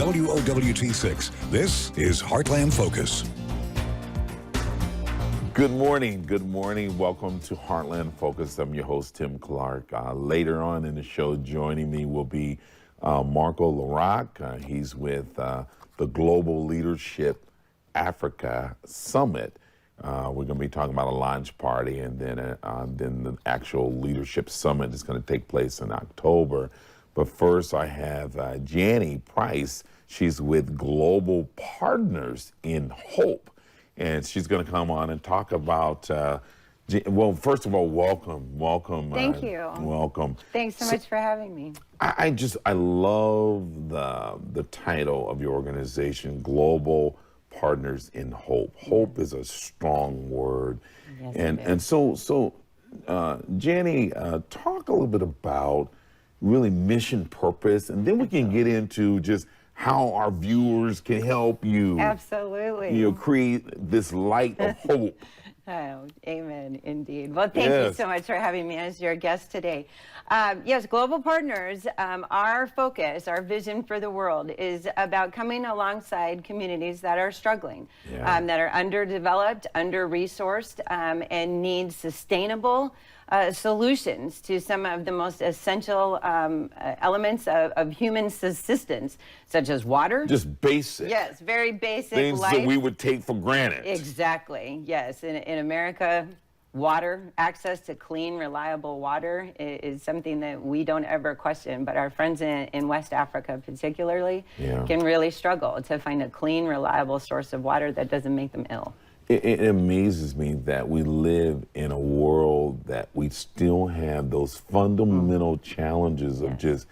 WOWT6. This is Heartland Focus. Good morning. Good morning. Welcome to Heartland Focus. I'm your host, Tim Clark. Later on in the show, joining me will be Marco Larac. He's with the Global Leadership Africa Summit. We're going to be talking about a launch party, and then the actual leadership summit is going to take place in October. But first, I have Janie Price. She's with Global Partners in Hope, and she's going to come on and talk about. Well, first of all, welcome. Thank you. Welcome. Thanks so much for having me. I love the title of your organization, Global Partners in Hope. Hope is a strong word. Yes, and so Janie, talk a little bit about really mission purpose, and then we can get into just how our viewers can help you. Absolutely. Create this light of hope. Oh, amen, indeed. Well, thank you so much for having me as your guest today. Yes, Global Partners, our focus, our vision for the world is about coming alongside communities that are struggling, that are underdeveloped, under-resourced, and need sustainable solutions to some of the most essential elements of human subsistence, such as water. Just basic. Yes, very basic. Things life. that we would take for granted. Exactly, yes. In America, water, access to clean, reliable water is something that we don't ever question, but our friends in West Africa particularly can really struggle to find a clean, reliable source of water that doesn't make them ill. It amazes me that we live in a world that we still have those fundamental challenges of just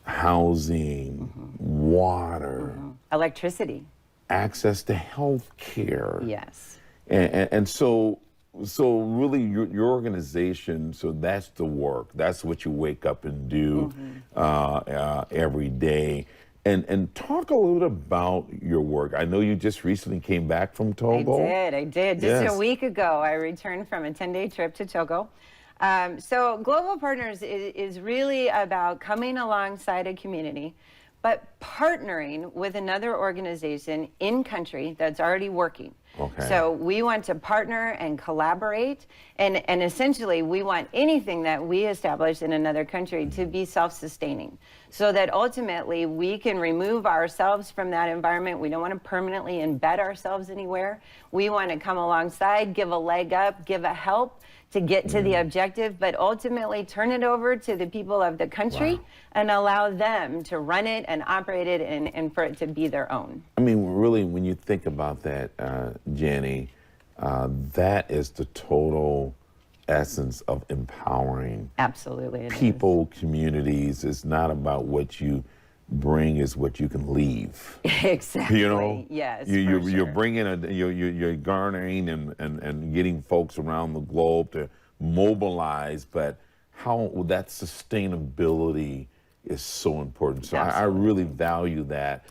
housing, water, electricity, access to health care. Yes. And so really your organization, so that's the work. That's what you wake up and do every day. And talk a little bit about your work. I know you just recently came back from Togo. I did. Just a week ago, I returned from a 10-day trip to Togo. So Global Partners is really about coming alongside a community, but partnering with another organization in country that's already working. Okay. So we want to partner and collaborate, and essentially we want anything that we establish in another country to be self-sustaining, so that ultimately we can remove ourselves from that environment. We don't want to permanently embed ourselves anywhere. We want to come alongside, give a leg up, give a help to get to the objective, but ultimately turn it over to the people of the country and allow them to run it and operate it and for it to be their own. I mean, really, when you think about that, Jenny, that is the total essence of empowering. Absolutely. People, communities. It's not about what you bring, is what you can leave. Exactly. You know? Yes. You're bringing you're garnering and getting folks around the globe to mobilize, but how that sustainability is so important. So I really value that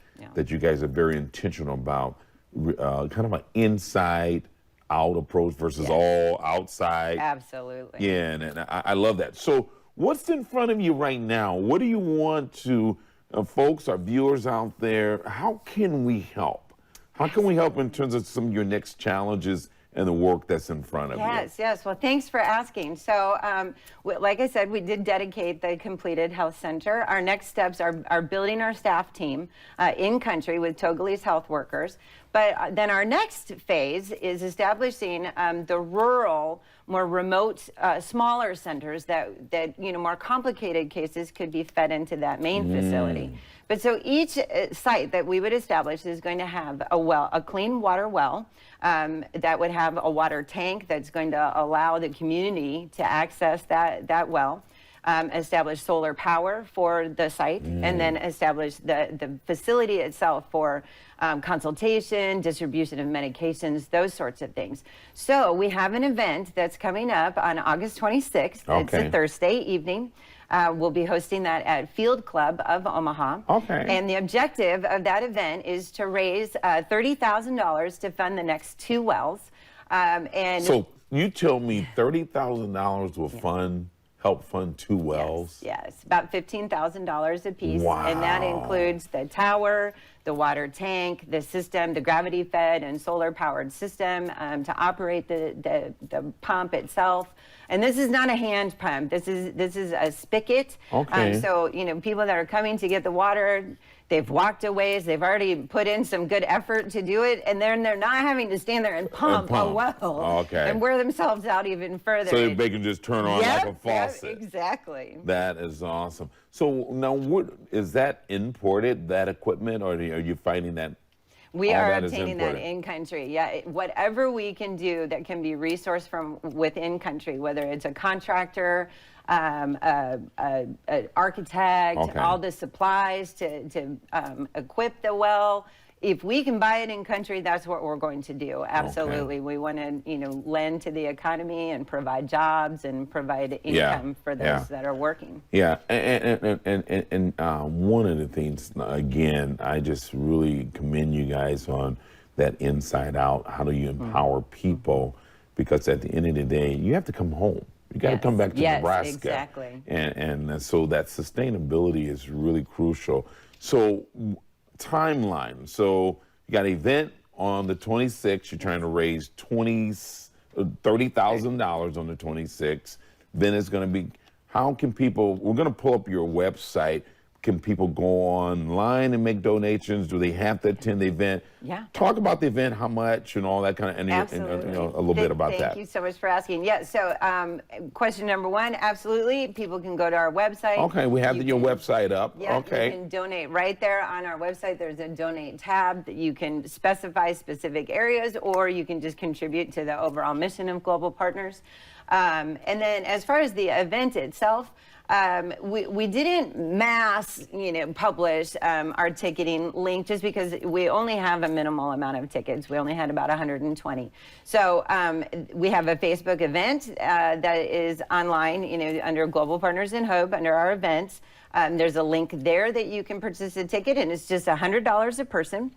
you guys are very intentional about kind of an inside out approach versus all outside. Absolutely. Yeah, and I love that. So what's in front of you right now? What do you want to folks, our viewers out there, how can we help? How can we help in terms of some of your next challenges and the work that's in front of you? Yes. Well, thanks for asking. So, like I said, we did dedicate the completed health center. Our next steps are building our staff team in country with Togolese health workers. But then our next phase is establishing the rural, more remote, smaller centers that more complicated cases could be fed into that main facility. But so each site that we would establish is going to have a clean water well that would have a water tank that's going to allow the community to access that well. Establish solar power for the site, and then establish the facility itself for consultation, distribution of medications, those sorts of things. So we have an event that's coming up on August 26th. Okay. It's a Thursday evening. We'll be hosting that at Field Club of Omaha. Okay. And the objective of that event is to raise $30,000 to fund the next 2 wells. So you tell me $30,000 will fund help fund 2 wells? Yes, about $15,000 a piece. Wow. And that includes the tower, the water tank, the system, the gravity-fed and solar-powered system to operate the pump itself. And this is not a hand pump. This is a spigot. Okay. So, you know, people that are coming to get the water, they've walked a ways, they've already put in some good effort to do it, and then they're not having to stand there and pump a well and wear themselves out even further. So they can just turn on like a faucet. Yep, exactly. That is awesome. So now, what is that imported, that equipment, or are you finding that? We all are that is obtaining that imported? in country. Yeah, whatever we can do that can be resourced from within country, whether it's a contractor, an architect, Okay. all the supplies to equip the well. If we can buy it in country, that's what we're going to do. Absolutely. We want to, you know, lend to the economy and provide jobs and provide income for those that are working. Yeah, and one of the things, again, I just really commend you guys on that inside out. How do you empower people? Because at the end of the day, you have to come home. You got to come back to Nebraska. Exactly. And so that sustainability is really crucial. So timeline. So you got an event on the 26th. You're trying to raise $30,000 on the 26th. Then it's going to be, how can people, we're going to pull up your website. Can people go online and make donations? Do they have to attend the event? Yeah. Talk about the event, how much, and all that kind of, and Absolutely. you know, a little bit about that. Thank you so much for asking. Yeah, so question number one, absolutely. People can go to our website. Okay, we have your website up. Yeah, okay. You can donate right there on our website. There's a donate tab that you can specify specific areas, or you can just contribute to the overall mission of Global Partners. And then as far as the event itself, we didn't mass, publish our ticketing link just because we only have a minimal amount of tickets. We only had about 120. So we have a Facebook event that is online, under Global Partners in Hope, under our events. There's a link there that you can purchase a ticket, and it's just $100 a person.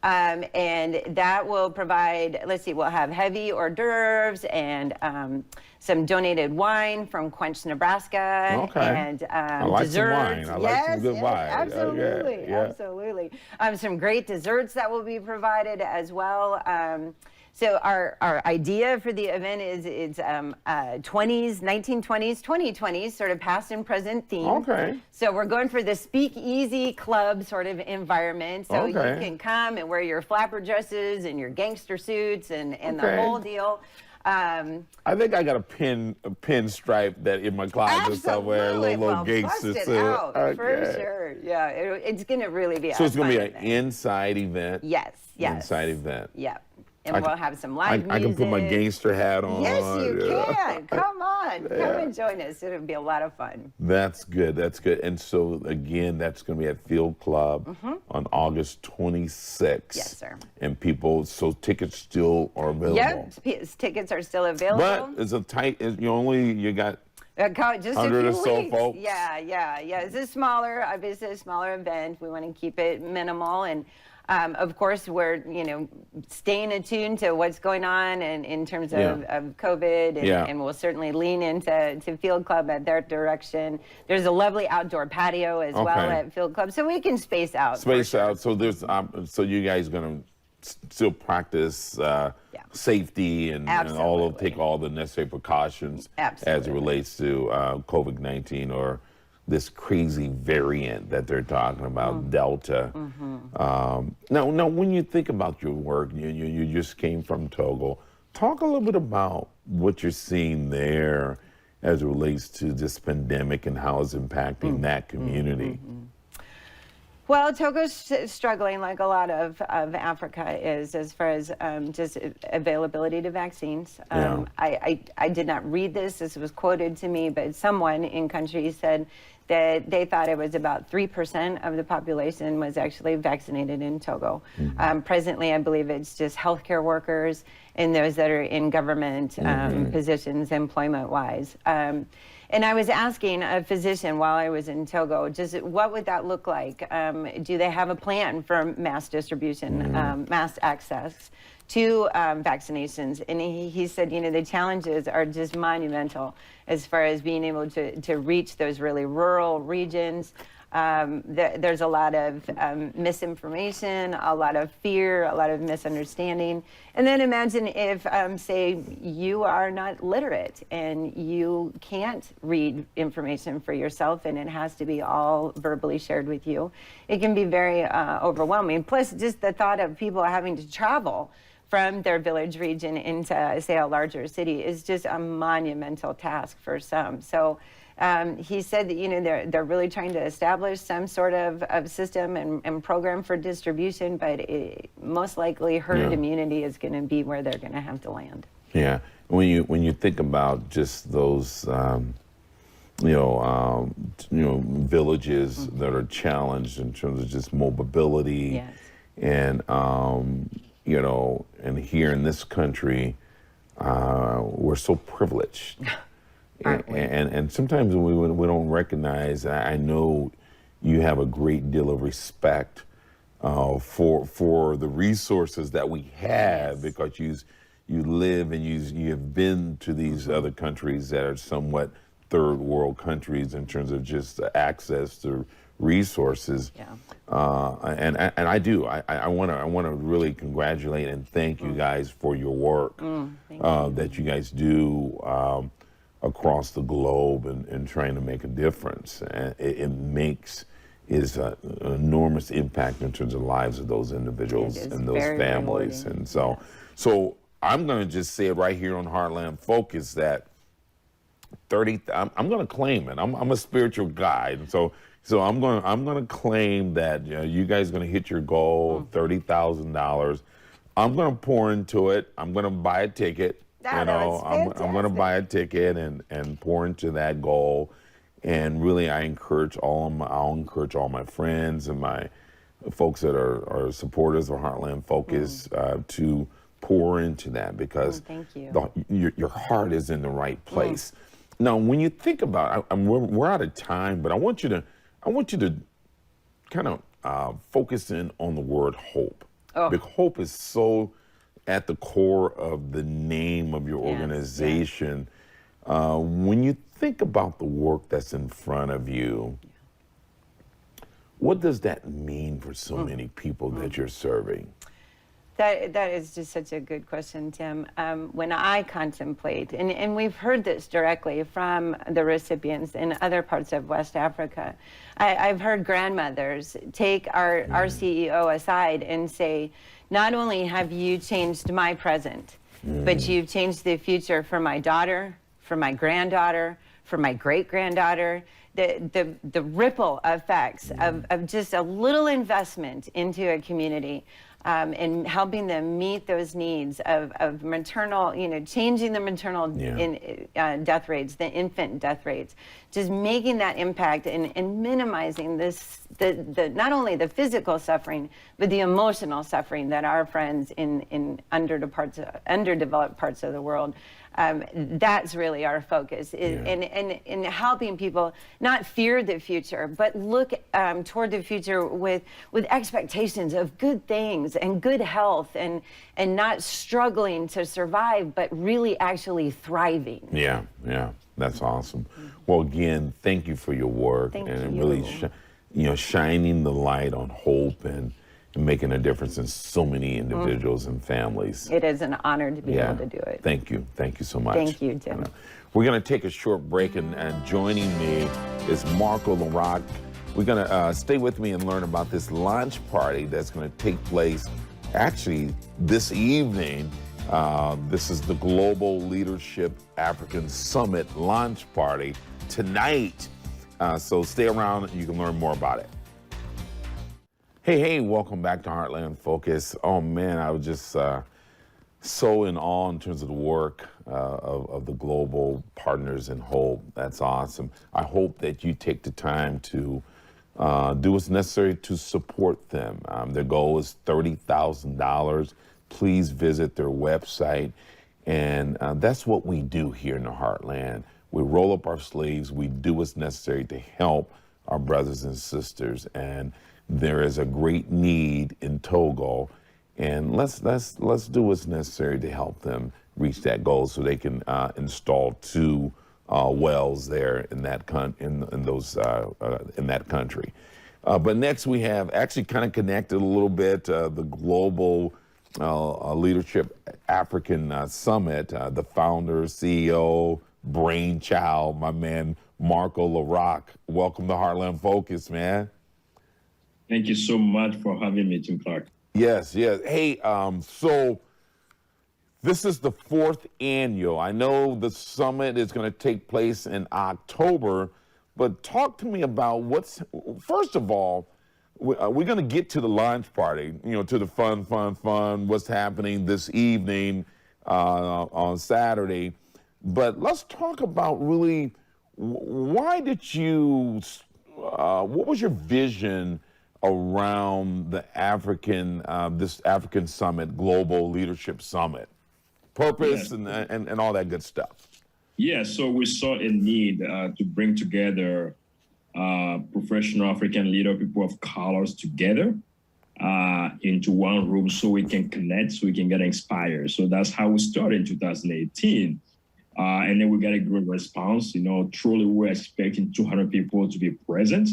And that will provide, we'll have heavy hors d'oeuvres and some donated wine from Quench, Nebraska. Okay. And I like desserts. some wine. I like some good wine. Absolutely, absolutely. Some great desserts that will be provided as well. So our idea for the event is it's 20s, 1920s, 2020s, sort of past and present theme. Okay. So we're going for the speakeasy club sort of environment. So you can come and wear your flapper dresses and your gangster suits and the whole deal. I think I got a pinstripe that in my closet somewhere, a little gangster suit. For sure. Yeah, it's going to really be. So it's going to be an inside event. Yes. Inside event. Yeah. And we'll have some live music. I can put my gangster hat on. Yes, you can. Come on. Come and join us. It'll be a lot of fun. That's good. That's good. And so, again, that's going to be at Field Club on August 26th. Yes, sir. And so tickets still are available. Yep, tickets are still available. But it's a tight, you got just 100 a or few so weeks. folks. Yeah. It's obviously a smaller event. We want to keep it minimal. And of course, we're, staying attuned to what's going on and in terms of COVID, and we'll certainly lean into Field Club at their direction. There's a lovely outdoor patio as well at Field Club, so we can space out. So there's, so you guys going to still practice safety and take all the necessary precautions as it relates to COVID-19 or this crazy variant that they're talking about, Delta. Now, when you think about your work, you just came from Togo. Talk a little bit about what you're seeing there as it relates to this pandemic and how it's impacting that community. Well, Togo's struggling like a lot of Africa is as far as just availability to vaccines. I did not read this. This was quoted to me, but someone in country said that they thought it was about 3% of the population was actually vaccinated in Togo. Presently, I believe it's just healthcare workers and those that are in government positions, employment-wise. And And I was asking a physician while I was in Togo, just what would that look like? Do they have a plan for mass distribution, mass access to vaccinations? And he said, the challenges are just monumental as far as being able to reach those really rural regions. There's a lot of misinformation, a lot of fear, a lot of misunderstanding. And then imagine if, say, you are not literate and you can't read information for yourself and it has to be all verbally shared with you. It can be very overwhelming. Plus, just the thought of people having to travel from their village region into, say, a larger city is just a monumental task for some. So he said that they're really trying to establish some sort of system and program for distribution, but most likely herd immunity is going to be where they're going to have to land. Yeah, when you think about just those villages that are challenged in terms of just mobility, and and here in this country, we're so privileged. And sometimes we don't recognize. I know you have a great deal of respect for the resources that we have, because you live and you have been to these other countries that are somewhat third world countries in terms of just access to resources. And I do. I want to really congratulate and thank you guys for your work that you guys do across the globe and trying to make a difference. And it makes an enormous impact in terms of the lives of those individuals and those families. Rewarding. And so I'm going to just say it right here on Heartland Focus that I'm going to claim it. I'm a spiritual guide, and so I'm going to claim that you guys are going to hit your goal, $30,000. I'm going to pour into it. I'm going to buy a ticket. I'm going to buy a ticket and pour into that goal. And really, I'll encourage all my friends and my folks that are supporters of Heartland Focus to pour into that, because thank you. Your heart is in the right place. Now, when you think about, we're out of time, but I want you to kind of focus in on the word hope. Because hope is so at the core of the name of your organization. When you think about the work that's in front of you, what does that mean for so many people that you're serving? That is just such a good question, Tim. When I contemplate, and we've heard this directly from the recipients in other parts of West Africa, I've heard grandmothers take our CEO aside and say, not only have you changed my present, but you've changed the future for my daughter, for my granddaughter, for my great-granddaughter. The ripple effects of just a little investment into a community and helping them meet those needs of maternal, changing the maternal death rates, the infant death rates, just making that impact and minimizing the not only the physical suffering, but the emotional suffering that our friends in underdeveloped parts of the world. That's really our focus, in helping people not fear the future, but look toward the future with expectations of good things and good health, and not struggling to survive, but really actually thriving. Yeah, that's awesome. Well, again, thank you for your work. Thank and you. Really shining the light on hope and making a difference in so many individuals and families. It is an honor to be able to do it. Thank you so much. Thank you, Tim. We're going to take a short break, and joining me is Marco Larac. We're going to stay with me and learn about this launch party that's going to take place actually this evening. This is the Global Leadership African Summit launch party tonight. So stay around, you can learn more about it. Hey, welcome back to Heartland Focus. Oh man, I was just so in awe in terms of the work of the global partners in hope. That's awesome. I hope that you take the time to do what's necessary to support them. Their goal is $30,000. Please visit their website. And that's what we do here in the Heartland. we roll up our sleeves, we do what's necessary to help our brothers and sisters. And there is a great need in Togo, and let's do what's necessary to help them reach that goal so they can install two wells there in that in that country. But next we have actually kind of connected a little bit the Global Leadership African Summit, the founder, CEO, brainchild, my man Marco Larac. Welcome to Heartland Focus, man. Thank you so much for having me, Tim Clark. Yes. Hey, so this is the fourth annual. I know the summit is going to take place in October, but talk to me about first of all, we're going to get to the launch party, to the fun, what's happening this evening on Saturday. But let's talk about really, why did you, what was your vision around the this African Summit, Global Leadership Summit? Purpose and all that good stuff. Yeah, so we saw a need to bring together professional African leader, people of colors together into one room so we can connect, so we can get inspired. So that's how we started in 2018. And then we got a great response. Truly we're expecting 200 people to be present.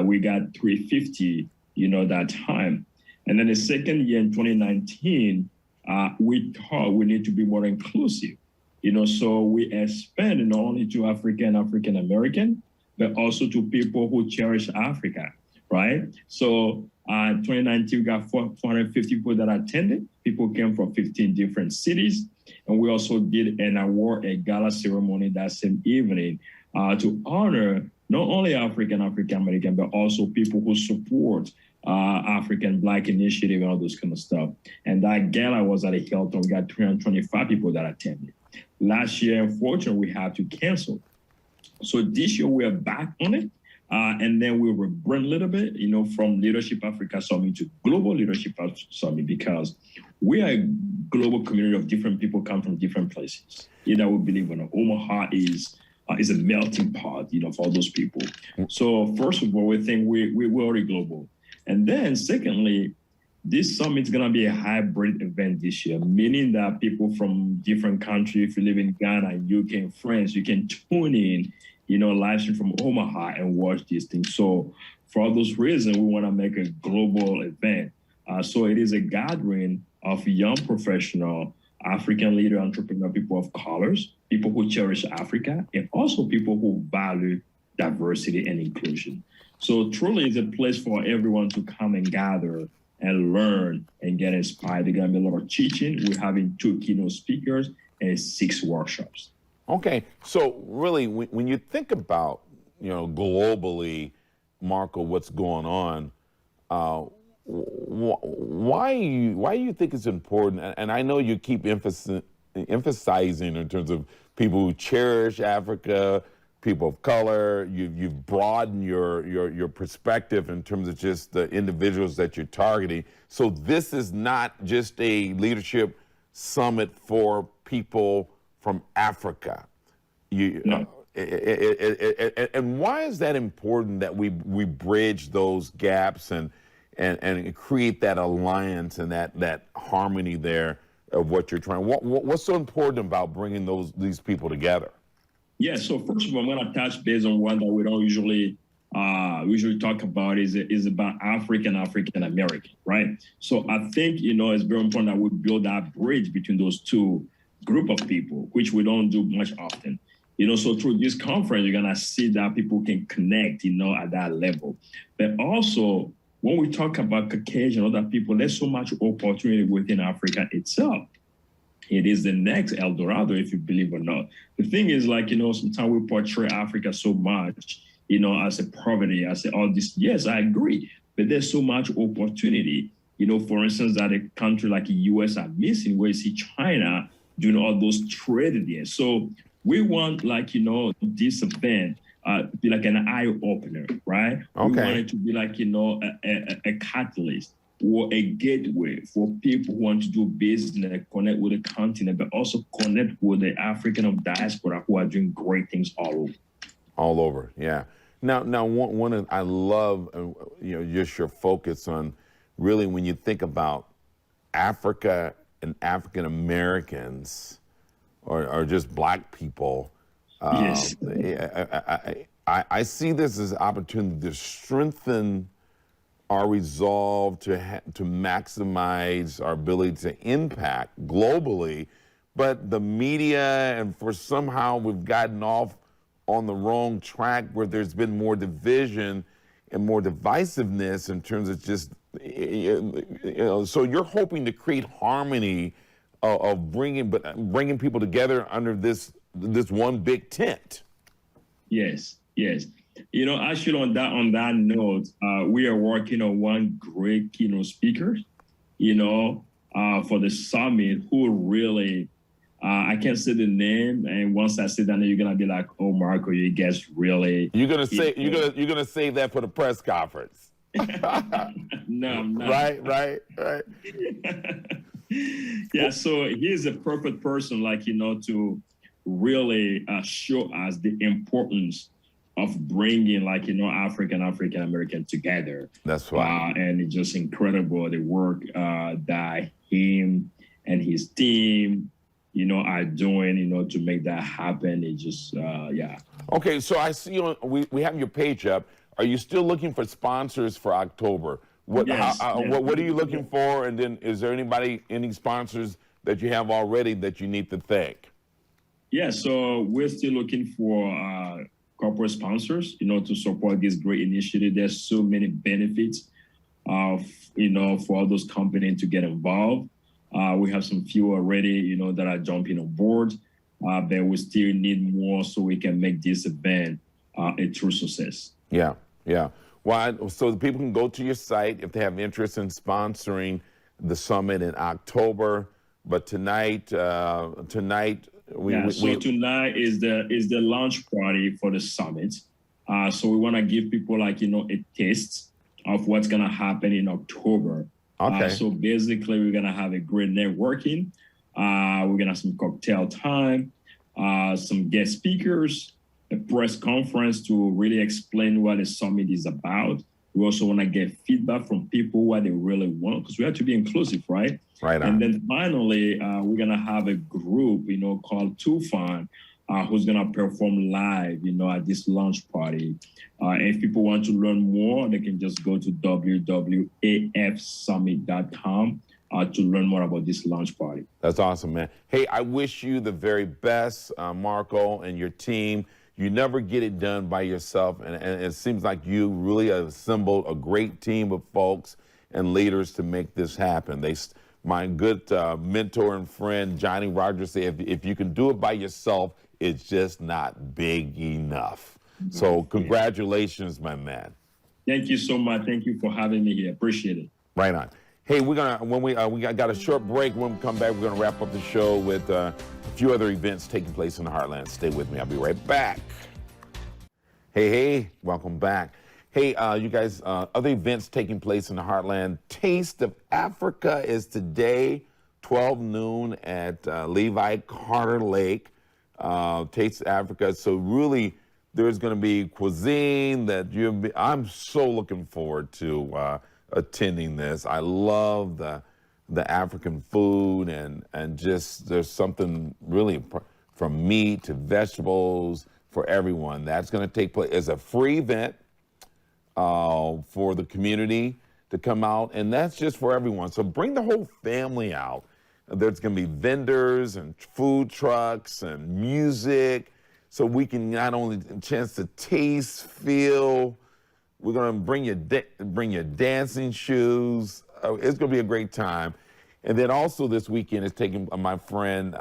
We got 350, that time. And then the second year in 2019, we thought we need to be more inclusive. So we expanded not only to African American, but also to people who cherish Africa, right? So 2019, we got 450 people that attended. People came from 15 different cities. And we also did a gala ceremony that same evening to honor not only African American, but also people who support African Black Initiative and all those kind of stuff. And that gala was at a Hilton. We got 325 people that attended. Last year, unfortunately, we had to cancel. So this year we are back on it. And then we rebrand a little bit, from Leadership Africa Summit to Global Leadership Summit, because we are a global community of different people come from different places. We believe Omaha is a melting pot, for all those people. So first of all, we think we're already global. And then secondly, this summit is going to be a hybrid event this year, meaning that people from different countries, if you live in Ghana, UK, and France, you can tune in, live stream from Omaha and watch these things. So for all those reasons, we want to make a global event. So it is a gathering of young professional, African leader, entrepreneur, people of colors, people who cherish Africa, and also people who value diversity and inclusion. So truly it's a place for everyone to come and gather and learn and get inspired. There's going to be a lot of teaching. We're having 2 keynote speakers and 6 workshops. Okay, so really, when you think about, globally, Marco, what's going on, why do you think it's important? And I know you keep emphasizing in terms of people who cherish Africa, people of color. You've broadened your perspective in terms of just the individuals that you're targeting. So this is not just a leadership summit for people from Africa. And why is that important that we bridge those gaps and create that alliance and that harmony there of what you're trying? What's so important about bringing these people together? Yeah, so first of all, I'm going to touch base on one that we don't usually talk about is about African American, right? So I think, it's very important that we build that bridge between those two group of people, which we don't do much often. So through this conference, you're going to see that people can connect, at that level. But also, when we talk about Caucasian, other people, there's so much opportunity within Africa itself. It is the next El Dorado, if you believe or not. The thing is, sometimes we portray Africa so much, as a poverty, as all this. Yes, I agree. But there's so much opportunity, for instance, that a country like the US are missing, where you see China doing all those trade deals. So we want, this event be like an eye opener, right? Okay. We want it to be like, a catalyst were a gateway for people who want to do business, connect with the continent, but also connect with the African of diaspora who are doing great things all over. All over, yeah. Now, I love, just your focus on really when you think about Africa and African Americans, or just Black people. Yes. I see this as an opportunity to strengthen our resolve to maximize our ability to impact globally, but the media and for somehow we've gotten off on the wrong track where there's been more division and more divisiveness in terms of just, so you're hoping to create harmony of bringing people together under this one big tent. Yes. Actually on that note, we are working on one great keynote speaker, for the summit who really, I can't say the name, and once I say that name, you're gonna be like, "Oh, Marco, you guys really." You're gonna save that for the press conference. No, I'm not. Right. Yeah, so he's a perfect person, to really show us the importance of bringing, African American together. That's right. And it's just incredible the work that him and his team, are doing, to make that happen. It just, yeah. Okay, so I see we have your page up. Are you still looking for sponsors for October? Yes. What are you looking for? And then is there any sponsors that you have already that you need to thank? Yeah, so we're still looking for corporate sponsors, to support this great initiative. There's so many benefits for all those companies to get involved. We have some few already, that are jumping on board, but we still need more so we can make this event a true success. Yeah. Well, so the people can go to your site if they have interest in sponsoring the summit in October. But tonight, tonight is the launch party for the summit. So we want to give people a taste of what's gonna happen in October. Okay. So basically, we're gonna have a great networking. We're gonna have some cocktail time, some guest speakers, a press conference to really explain what the summit is about. We also want to get feedback from people what they really want, because we have to be inclusive, right? Right on. And then finally, we're gonna have a group, called Tufan, who's gonna perform live, at this launch party. If people want to learn more, they can just go to www.afsummit.com to learn more about this launch party. That's awesome, man. Hey, I wish you the very best, Marco, and your team. You never get it done by yourself, and it seems like you really have assembled a great team of folks and leaders to make this happen. My good mentor and friend, Johnny Rogers, said, if you can do it by yourself, it's just not big enough. So congratulations, my man. Thank you so much. Thank you for having me here. Appreciate it. Right on. Hey, we got a short break. When we come back, we're gonna wrap up the show with a few other events taking place in the Heartland. Stay with me. I'll be right back. Hey, welcome back. Hey, you guys, other events taking place in the Heartland. Taste of Africa is today, 12 noon at Levi Carter Lake. Taste of Africa. So really, there's going to be cuisine that I'm so looking forward to attending this. I love the African food and just there's something really from meat to vegetables for everyone. That's going to take place as a free event for the community to come out, and that's just for everyone. So bring the whole family out. There's going to be vendors and food trucks and music, so we can not only a chance to taste, feel. We're going to bring your dancing shoes. It's going to be a great time. And then also this weekend is taking my friend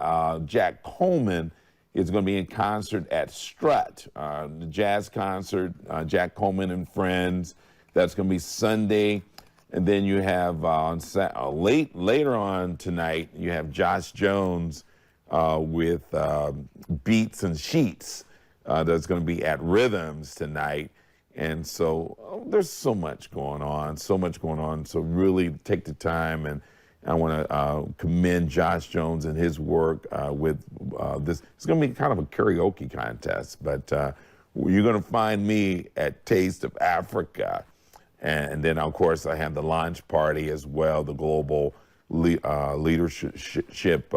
Jack Coleman is going to be in concert at Strut, the jazz concert, Jack Coleman and Friends. That's going to be Sunday. And then you have later on tonight, you have Josh Jones with Beats and Sheets. That's going to be at Rhythms tonight. And so there's so much going on, so much going on. So really take the time, and I want to commend Josh Jones and his work with this. It's going to be kind of a karaoke contest, but you're going to find me at Taste of Africa. And then, of course, I have the launch party as well, the Global Leadership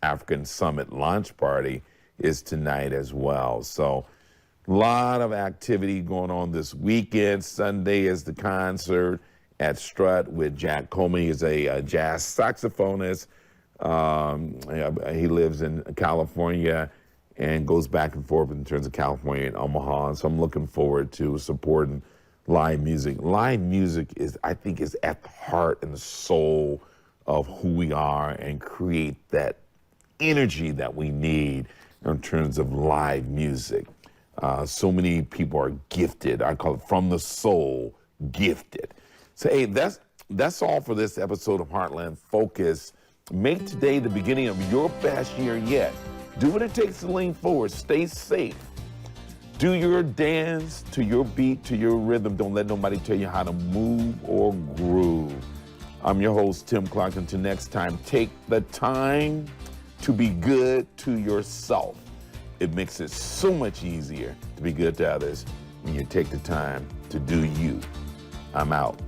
African Summit launch party is tonight as well. So a lot of activity going on this weekend. Sunday is the concert at Strut with Jack Coleman. He's a jazz saxophonist. He lives in California and goes back and forth in terms of California and Omaha. So I'm looking forward to supporting live music. Live music is, I think, is at the heart and the soul of who we are, and create that energy that we need in terms of live music. So many people are gifted. I call it from the soul, gifted. So, hey, that's all for this episode of Heartland Focus. Make today the beginning of your best year yet. Do what it takes to lean forward. Stay safe. Do your dance to your beat, to your rhythm. Don't let nobody tell you how to move or groove. I'm your host, Tim Clark. Until next time, take the time to be good to yourself. It makes it so much easier to be good to others when you take the time to do you. I'm out.